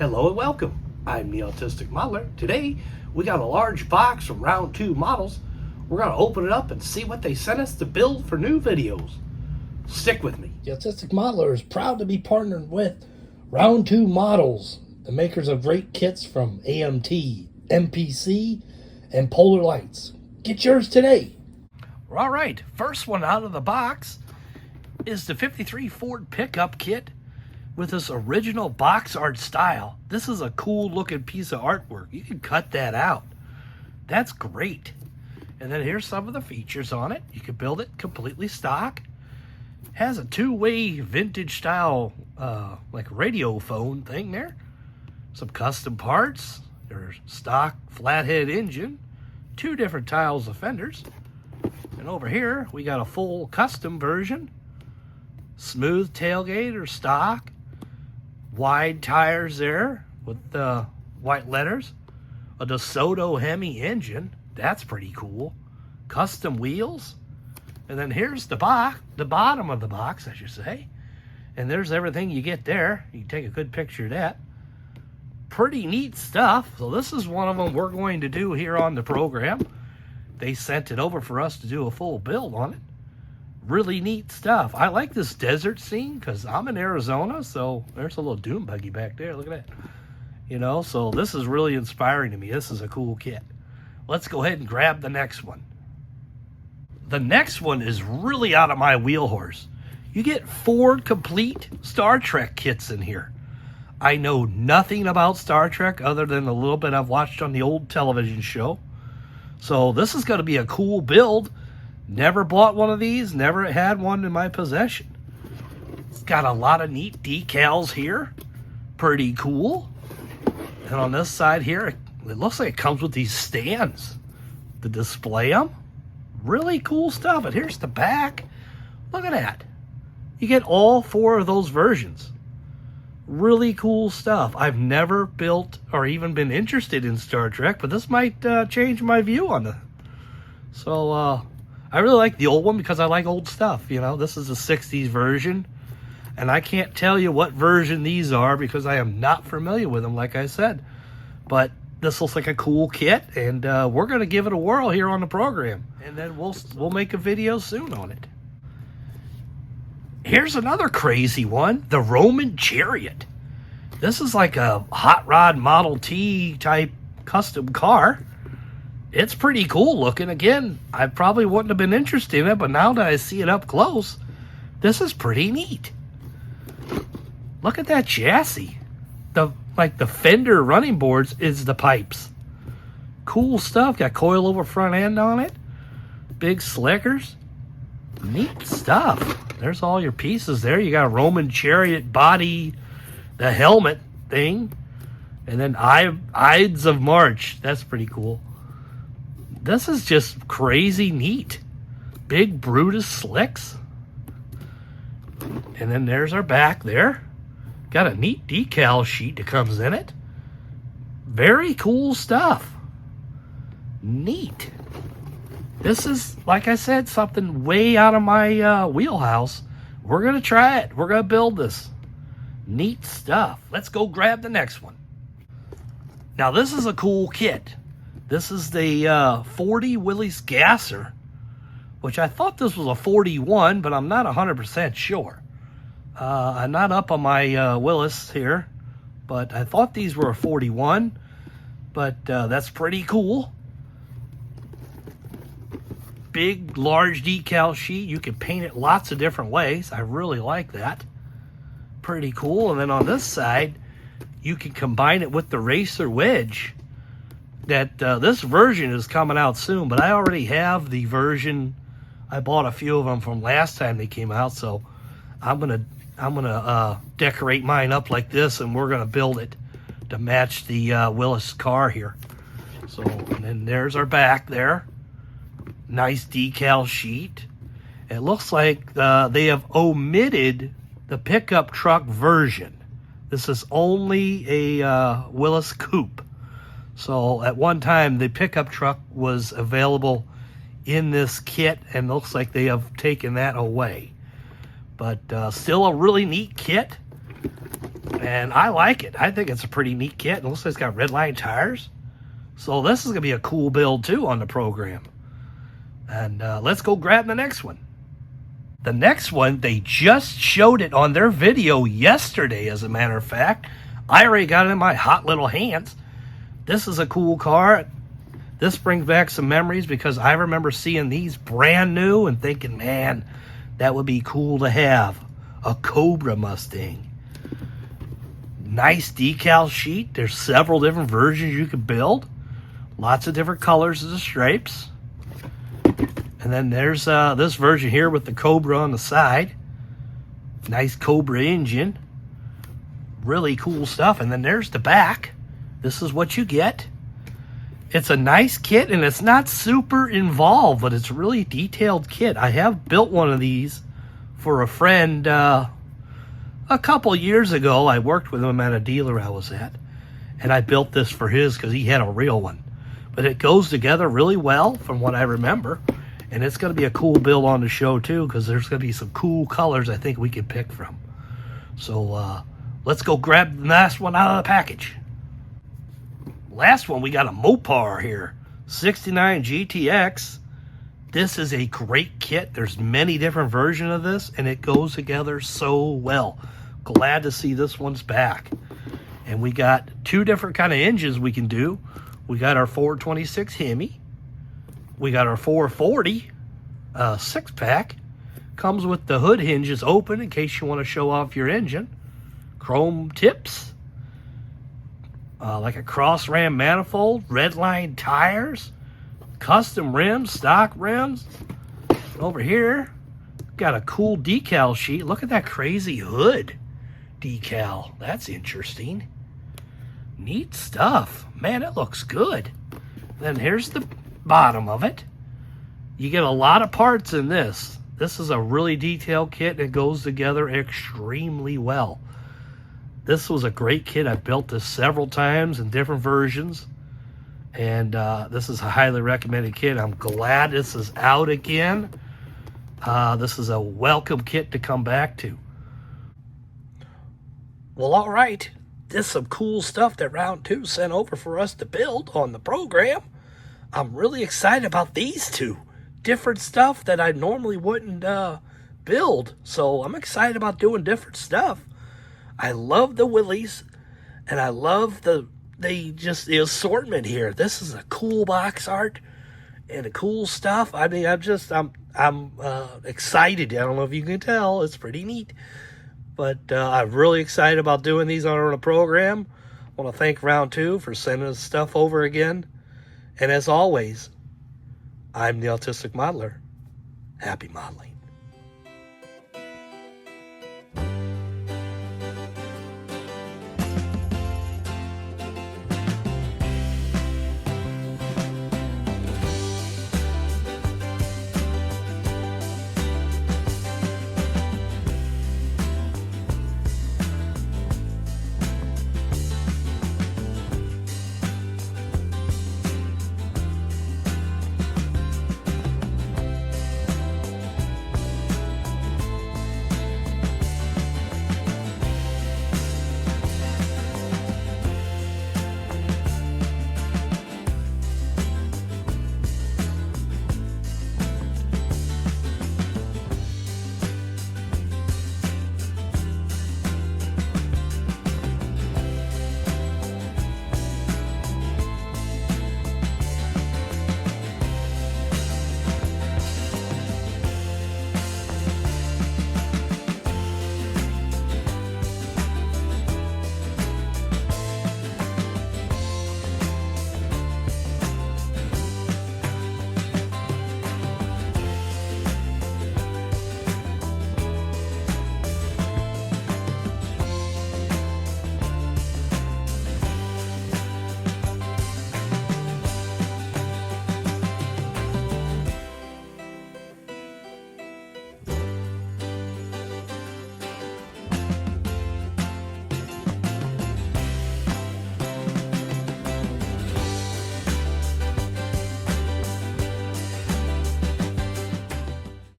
Hello and welcome. I'm the Autistic Modeler. Today, we got a large box from Round 2 Models. We're going to open it up and see what they sent us to build for new videos. Stick with me. The Autistic Modeler is proud to be partnered with Round 2 Models, the makers of great kits from AMT, MPC, and Polar Lights. Get yours today. All right, first one out of the box is the 53 Ford pickup kit with this original box art style. This is a cool looking piece of artwork. You can cut that out. That's great. And then here's some of the features on it. You can build it completely stock. Has a two-way vintage style like radio phone thing there. Some custom parts. There's stock flathead engine. Two different tiles of fenders. And over here we got a full custom version. Smooth tailgate or stock. Wide tires there with the white letters. A DeSoto Hemi engine. That's pretty cool. Custom wheels. And then here's the bottom of the box, I should say. And there's everything you get there. You can take a good picture of that. Pretty neat stuff. So this is one of them we're going to do here on the program. They sent it over for us to do a full build on it. Really neat stuff. I like this desert scene because I'm in Arizona, so there's a little dune buggy back there. Look at that. You know, so this is really inspiring to me. This is a cool kit. Let's go ahead and grab the next one. The next one is really out of my wheelhouse. You get 4 complete Star Trek kits in here. I know nothing about Star Trek other than a little bit I've watched on the old television show. So this is going to be a cool build. Never bought one of these, never had one in my possession. It's got a lot of neat decals here. Pretty cool. And on this side here, it looks like it comes with these stands to display them. Really cool stuff. And here's the back. Look at that. You get all 4 of those versions. Really cool stuff. I've never built or even been interested in Star Trek, but this might change my view on it. So, I really like the old one because I like old stuff. You know, this is a 60s version. And I can't tell you what version these are because I am not familiar with them, like I said. But this looks like a cool kit, and we're going to give it a whirl here on the program. And then we'll make a video soon on it. Here's another crazy one, the Roman Chariot. This is like a hot rod Model T type custom car. It's pretty cool looking. Again, I probably wouldn't have been interested in it, but now that I see it up close, this is pretty neat. Look at that chassis. The fender running boards is the pipes. Cool stuff. Got coilover front end on it. Big slickers. Neat stuff. There's all your pieces there. You got a Roman Chariot body, the helmet thing, and then Ides of March. That's pretty cool. This is just crazy neat. Big Brutus slicks. And then there's our back there. Got a neat decal sheet that comes in it. Very cool stuff. Neat. This is, like I said, something way out of my wheelhouse. We're going to try it. We're going to build this. Neat stuff. Let's go grab the next one. Now, this is a cool kit. This is the 40 Willis Gasser, which I thought this was a 41, but I'm not 100% sure. I'm not up on my Willis here, but I thought these were a 41, but that's pretty cool. Big, large decal sheet. You can paint it lots of different ways. I really like that. Pretty cool. And then on this side, you can combine it with the racer wedge. That this version is coming out soon, but I already have the version. I bought a few of them from last time they came out, so I'm gonna decorate mine up like this, and we're gonna build it to match the Willis car here. So, and then there's our back there. Nice decal sheet. It looks like they have omitted the pickup truck version. This is only a Willis Coupe. So at one time, the pickup truck was available in this kit, and looks like they have taken that away. But still a really neat kit. And I like it. I think it's a pretty neat kit. It looks like it's got red line tires. So this is going to be a cool build too on the program. And let's go grab the next one. The next one, they just showed it on their video yesterday, as a matter of fact. I already got it in my hot little hands. This is a cool car. This brings back some memories because I remember seeing these brand new and thinking, man, that would be cool to have. A Cobra Mustang. Nice decal sheet. There's several different versions you can build. Lots of different colors of the stripes. And then there's this version here with the Cobra on the side. Nice Cobra engine. Really cool stuff. And then there's the back. This is what you get. It's a nice kit, and it's not super involved, but it's a really detailed kit. I have built one of these for a friend a couple years ago. I worked with him at a dealer I was at, and I built this for his because he had a real one. But it goes together really well from what I remember, and it's going to be a cool build on the show too because there's going to be some cool colors I think we can pick from. So let's go grab the last one out of the package. Last one, we got a Mopar here, 69 GTX. This is a great kit. There's many different versions of this, and it goes together so well. Glad to see this one's back. And we got two different kind of engines we can do. We got our 426 Hemi. We got our 440 six-pack. Comes with the hood hinges open in case you want to show off your engine. Chrome tips. Like a cross ram manifold, red line tires, custom rims, stock rims. Over here, got a cool decal sheet. Look at that crazy hood decal. That's interesting. Neat stuff. Man, it looks good. Then here's the bottom of it. You get a lot of parts in this. This is a really detailed kit. It goes together extremely well. This was a great kit. I built this several times in different versions. And this is a highly recommended kit. I'm glad this is out again. This is a welcome kit to come back to. Well, all right. This is some cool stuff that Round 2 sent over for us to build on the program. I'm really excited about these two. Different stuff that I normally wouldn't build. So I'm excited about doing different stuff. I love the Willys, and I love the assortment here. This is a cool box art and a cool stuff. I mean, I'm excited. I don't know if you can tell. It's pretty neat. But I'm really excited about doing these on the program. I want to thank Round 2 for sending us stuff over again. And as always, I'm the Autistic Modeler. Happy modeling.